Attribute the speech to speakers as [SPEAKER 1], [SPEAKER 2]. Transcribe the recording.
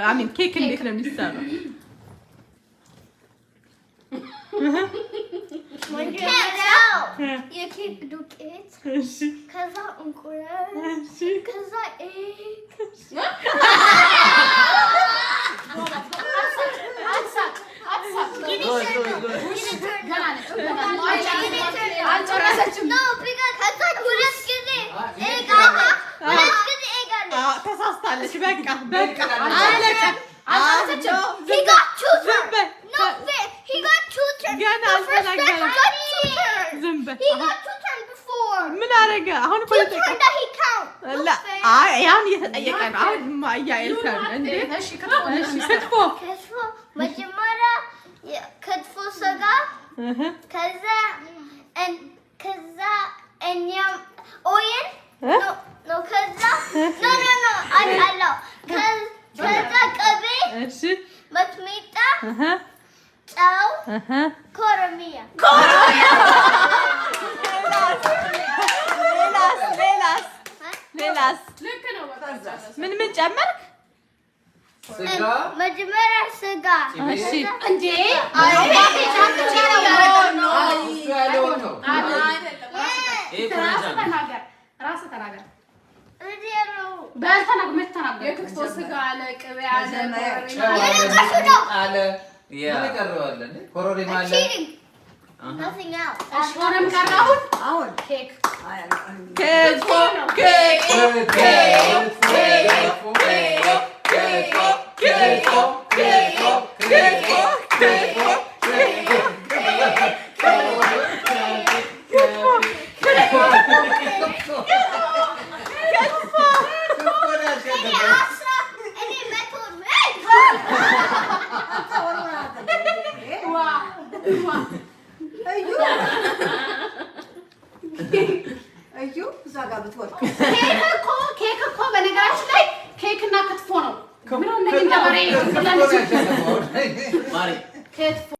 [SPEAKER 1] አሚን ኬክ እንዴት ነው የሚሰራው?
[SPEAKER 2] የኬክ ዱቄት
[SPEAKER 1] እሺ
[SPEAKER 2] ከዛ እንቁላል
[SPEAKER 1] እሺ
[SPEAKER 2] ከዛ ኤግ
[SPEAKER 1] ተሳስታለች። በቃ አለቀ። ገና አልተናገረም። ዝም በል። ምን አደረገ? አሁን እኮ አሁን እየተጠየቀ ነው። አሁን እያልከው እንዴ? እሺ ክትፎ
[SPEAKER 2] መጀመሪያ ክትፎ ስጋ ከዛ እኛም ኦይል ነው ከዛ አለው ከዛ ቅቤ መጥሚጣ ጨው ኮረሚያ
[SPEAKER 1] ሌላስ ምን ጨመርክ?
[SPEAKER 2] መጀመሪያ ስጋ
[SPEAKER 1] እሺ
[SPEAKER 3] እንዴ ራስህ ተናገር። የክትፎ ስጋ አለ፣ ቅቤ አለ፣
[SPEAKER 4] ኮረሪማ አለ።
[SPEAKER 3] ሆነም ቀረሁን አሁን ኬክ
[SPEAKER 1] ክትፎ
[SPEAKER 3] ኬክ እኮ በነገራችን ላይ ኬክ እና ክትፎ ነው። ምን ነው እንደገና ክትፎ